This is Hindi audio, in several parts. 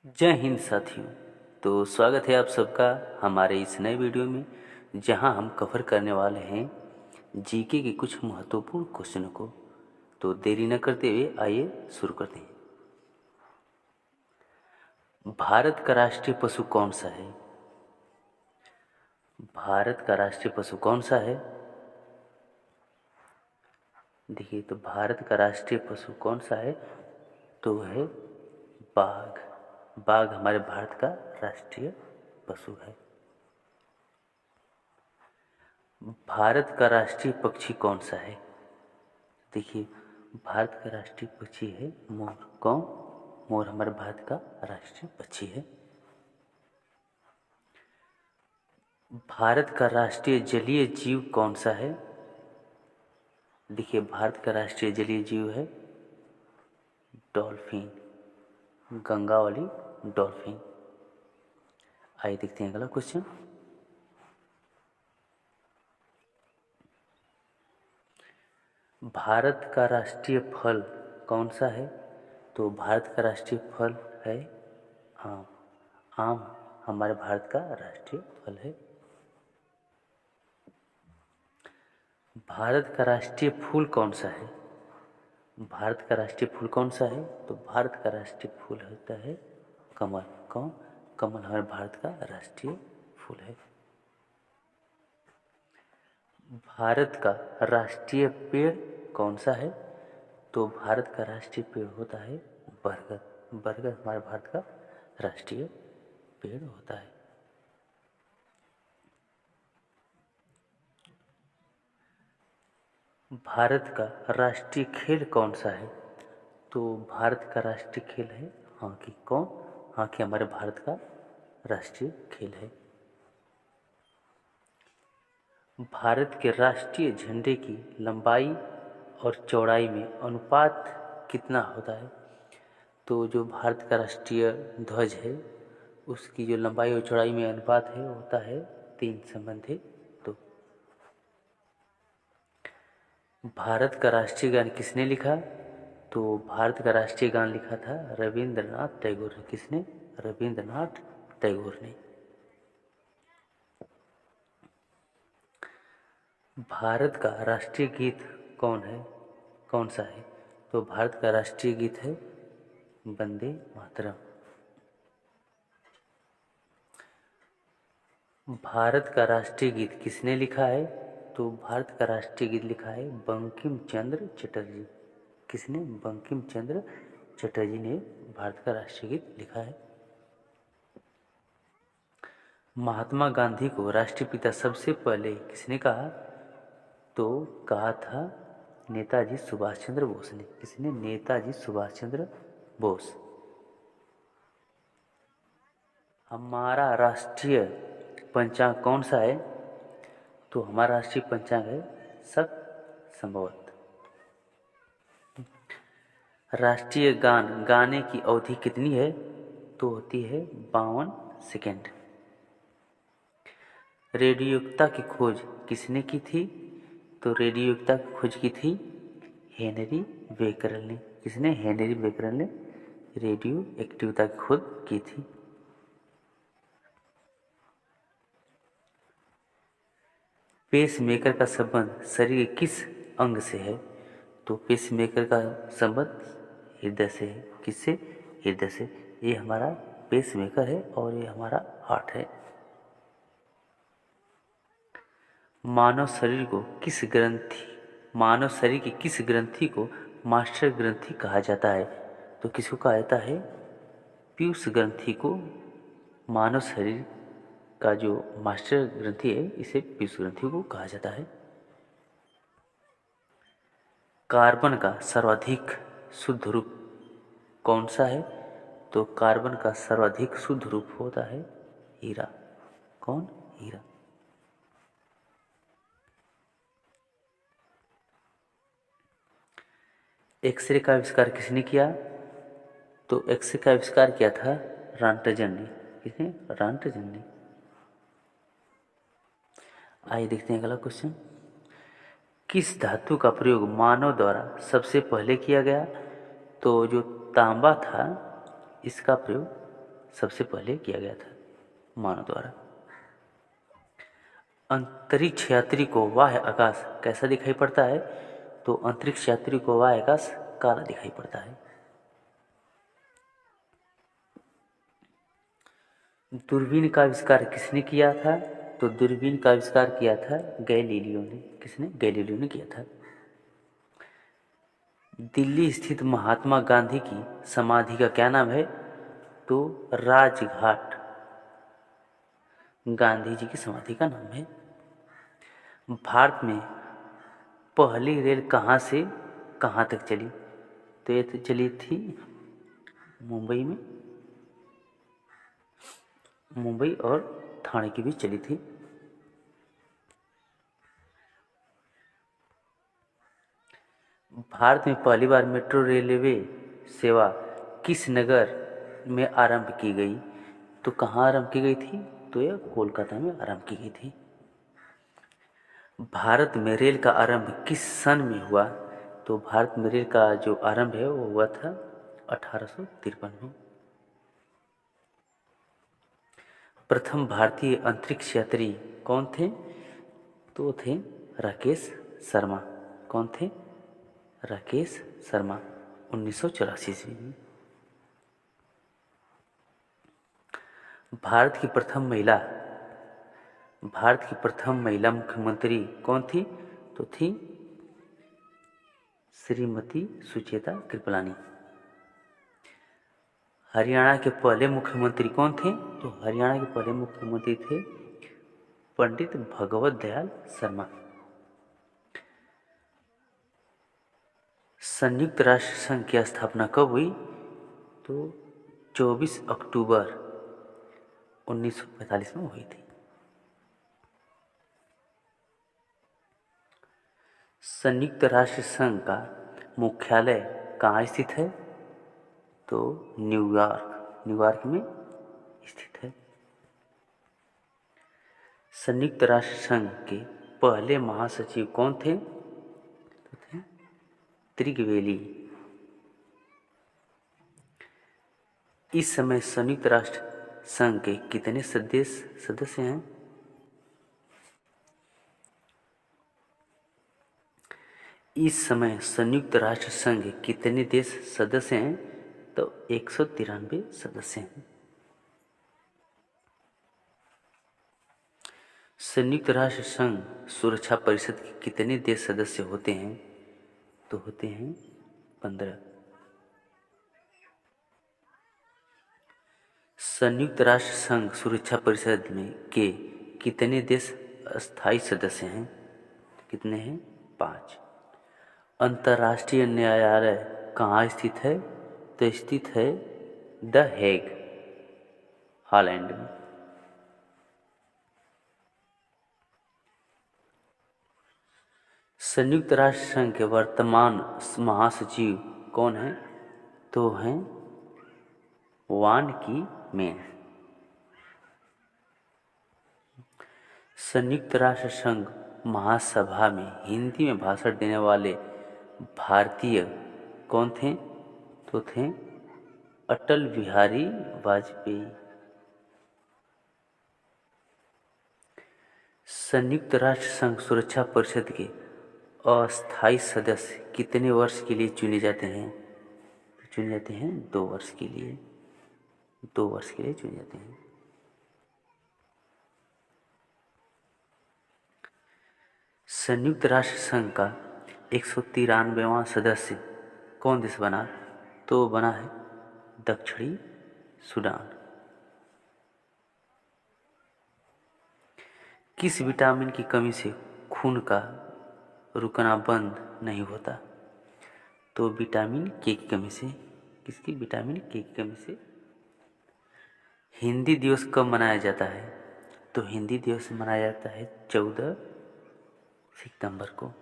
जय हिंद साथियों। तो स्वागत है आप सबका हमारे इस नए वीडियो में, जहां हम कवर करने वाले हैं जीके के कुछ महत्वपूर्ण क्वेश्चनों को। तो देरी न करते हुए आइए शुरू करते हैं। भारत का राष्ट्रीय पशु कौन सा है? भारत का राष्ट्रीय पशु कौन सा है? देखिए, तो भारत का राष्ट्रीय पशु कौन सा है? तो है बाघ। बाघ हमारे भारत का राष्ट्रीय पशु है। भारत का राष्ट्रीय पक्षी कौन सा है? देखिए, भारत का राष्ट्रीय पक्षी है मोर। कौन? मोर हमारे भारत का राष्ट्रीय पक्षी है। भारत का राष्ट्रीय जलीय जीव कौन सा है? देखिए, भारत का राष्ट्रीय जलीय जीव है डॉल्फिन, गंगा वाली डॉल्फिन। आइए देखते हैं अगला क्वेश्चन। भारत का राष्ट्रीय फल कौन सा है? तो भारत का राष्ट्रीय फल है आम। आम हमारे भारत का राष्ट्रीय फल है। भारत का राष्ट्रीय फूल कौन सा है? भारत का राष्ट्रीय फूल कौन सा है? तो भारत का राष्ट्रीय फूल होता है कमल। कौन? कमल हमारे भारत का राष्ट्रीय फूल है। भारत का राष्ट्रीय पेड़ कौन सा है? तो भारत का राष्ट्रीय पेड़ होता है बरगद। बरगद हमारे भारत का राष्ट्रीय पेड़ होता है। भारत का राष्ट्रीय खेल कौन सा है? तो भारत का राष्ट्रीय खेल है हॉकी। कौन? हॉकी हमारे भारत का राष्ट्रीय खेल है। भारत के राष्ट्रीय झंडे की लंबाई और चौड़ाई में अनुपात कितना होता है? तो जो भारत का राष्ट्रीय ध्वज है उसकी जो लंबाई और चौड़ाई में अनुपात है वो होता है 3:2। भारत का राष्ट्रीय गान किसने लिखा? तो भारत का राष्ट्रीय गान लिखा था रविंद्रनाथ टैगोर ने। किसने? रविंद्रनाथ टैगोर ने। भारत का राष्ट्रीय गीत कौन सा है? तो भारत का राष्ट्रीय गीत है वंदे मातरम। भारत का राष्ट्रीय गीत किसने लिखा है? तो भारत का राष्ट्रीय गीत लिखा है बंकिम चंद्र चटर्जी। किसने? बंकिम चंद्र चटर्जी ने भारत का राष्ट्रीय गीत लिखा है। महात्मा गांधी को राष्ट्रपिता सबसे पहले किसने कहा? तो कहा था नेताजी सुभाष चंद्र बोस ने। किसने? नेताजी सुभाष चंद्र बोस। हमारा राष्ट्रीय पंचांग कौन सा है? तो हमारा राष्ट्रीय पंचांग है सत संभवत। राष्ट्रीय गान गाने की अवधि कितनी है? तो होती है 52 सेकेंड। रेडियोक्ता की खोज किसने की थी? तो रेडियोक्ता की खोज की थी हेनरी बेकरल ने। किसने? हेनरी बेकरल ने रेडियो एक्टिविता की खोज की थी। पेसमेकर का संबंध शरीर के किस अंग से है? तो पेसमेकर का संबंध हृदय से है। किससे? हृदय से। ये हमारा पेसमेकर है और ये हमारा हार्ट है। मानव शरीर की किस ग्रंथि को मास्टर ग्रंथि कहा जाता है? तो किसको कहा जाता है? पीयूष ग्रंथि को। मानव शरीर का जो मास्टर ग्रंथि है इसे पीयूष ग्रंथि को कहा जाता है। कार्बन का सर्वाधिक शुद्ध रूप कौन सा है? तो कार्बन का सर्वाधिक शुद्ध रूप होता है हीरा। कौन? हीरा। एक्सरे का आविष्कार किसने किया? तो एक्सरे का आविष्कार किया था रांटजन ने। किसने? रांटजन ने। आइए देखते हैं अगला क्वेश्चन। किस धातु का प्रयोग मानव द्वारा सबसे पहले किया गया? तो जो तांबा था इसका प्रयोग सबसे पहले किया गया था मानव द्वारा। अंतरिक्ष यात्री को बाह्य आकाश कैसा दिखाई पड़ता है? तो अंतरिक्ष यात्री को बाह्य आकाश काला दिखाई पड़ता है। दूरबीन का आविष्कार किसने किया था? तो दूरबीन का आविष्कार किया था गैलीलियो ने। किसने? गैलीलियो ने किया था। दिल्ली स्थित महात्मा गांधी की समाधि का क्या नाम है? तो राजघाट गांधी जी की समाधि का नाम है। भारत में पहली रेल कहाँ से कहाँ तक चली? तो ये तो चली थी मुंबई और ठाणे के बीच चली थी। भारत में पहली बार मेट्रो रेलवे सेवा किस नगर में आरंभ की गई? तो कहाँ आरंभ की गई थी? तो यह कोलकाता में आरंभ की गई थी। भारत में रेल का आरंभ किस सन में हुआ? तो भारत में रेल का जो आरंभ है वो हुआ था 1853 में। प्रथम भारतीय अंतरिक्ष यात्री कौन थे? तो थे राकेश शर्मा। कौन थे? राकेश शर्मा 1984 ईस्वी में। भारत की प्रथम महिला मुख्यमंत्री कौन थी? तो थी श्रीमती सुचेता कृपलानी। हरियाणा के पहले मुख्यमंत्री कौन थे? तो हरियाणा के पहले मुख्यमंत्री थे पंडित भगवत दयाल शर्मा। संयुक्त राष्ट्र संघ की स्थापना कब हुई? तो 24 अक्टूबर 1945 में हुई थी। संयुक्त राष्ट्र संघ का मुख्यालय कहाँ स्थित है? तो न्यूयॉर्क में स्थित है। संयुक्त राष्ट्र संघ के पहले महासचिव कौन थे? तो थे त्रिगवेली। इस समय संयुक्त राष्ट्र संघ के कितने सदस्य हैं? इस समय संयुक्त राष्ट्र संघ के कितने देश सदस्य हैं? तो 193 सदस्य हैं। संयुक्त राष्ट्र संघ सुरक्षा परिषद के कितने देश सदस्य होते हैं? तो होते हैं 15। संयुक्त राष्ट्र संघ सुरक्षा परिषद में के कितने देश स्थायी सदस्य हैं? कितने हैं? 5। अंतर्राष्ट्रीय न्यायालय कहाँ स्थित है? तो स्थित है द हेग, हॉलैंड में। संयुक्त राष्ट्र संघ के वर्तमान महासचिव कौन हैं? तो हैं वान की मैन। संयुक्त राष्ट्र संघ महासभा में हिंदी में भाषण देने वाले भारतीय कौन थे? तो थे अटल बिहारी वाजपेयी। संयुक्त राष्ट्र संघ सुरक्षा परिषद के अस्थायी सदस्य कितने वर्ष के लिए चुने जाते हैं? तो चुने जाते हैं 2 वर्ष के लिए। 2 वर्ष के लिए चुने जाते हैं। संयुक्त राष्ट्र संघ का 193वां सदस्य कौन देश बना? तो बना है दक्षिणी सूडान। किस विटामिन की कमी से खून का रुकना बंद नहीं होता? तो विटामिन के की कमी से। किसकी? विटामिन के की कमी से। हिंदी दिवस कब मनाया जाता है? तो हिंदी दिवस मनाया जाता है 14 सितंबर को।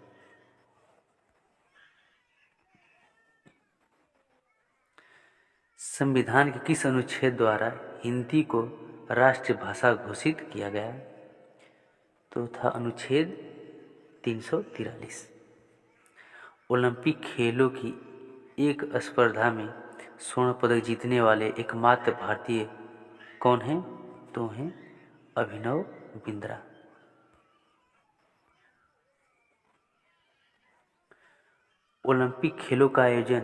संविधान के किस अनुच्छेद द्वारा हिंदी को राष्ट्रभाषा घोषित किया गया? तो था अनुच्छेद 343। ओलंपिक खेलों की एक स्पर्धा में स्वर्ण पदक जीतने वाले एकमात्र भारतीय कौन है? तो हैं अभिनव बिंद्रा। ओलंपिक खेलों का आयोजन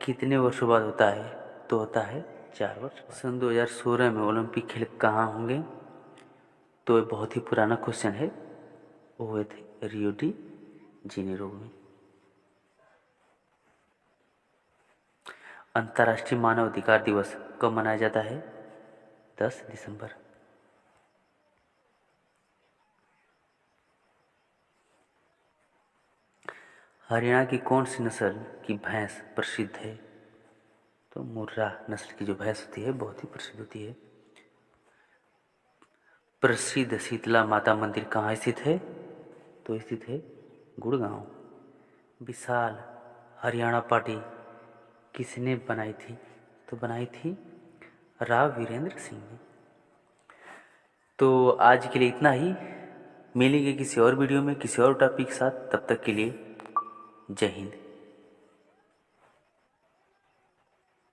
कितने वर्षों बाद होता है? तो होता है 4 वर्ष बाद। सन 2016 में ओलंपिक खेल कहाँ होंगे? तो ये बहुत ही पुराना क्वेश्चन है। वो हुए थे रियो डी जेनेरो में। अंतर्राष्ट्रीय मानव अधिकार दिवस कब मनाया जाता है? 10 दिसंबर। हरियाणा की कौन सी नस्ल की भैंस प्रसिद्ध है? तो मुर्रा नस्ल की जो भैंस होती है बहुत ही प्रसिद्ध होती है। प्रसिद्ध शीतला माता मंदिर कहाँ स्थित है? तो स्थित है गुड़गांव। विशाल हरियाणा पार्टी किसने बनाई थी? तो बनाई थी राव वीरेंद्र सिंह ने। तो आज के लिए इतना ही। मिलेंगे किसी और वीडियो में किसी और टॉपिक के साथ। तब तक के लिए जय हिंद।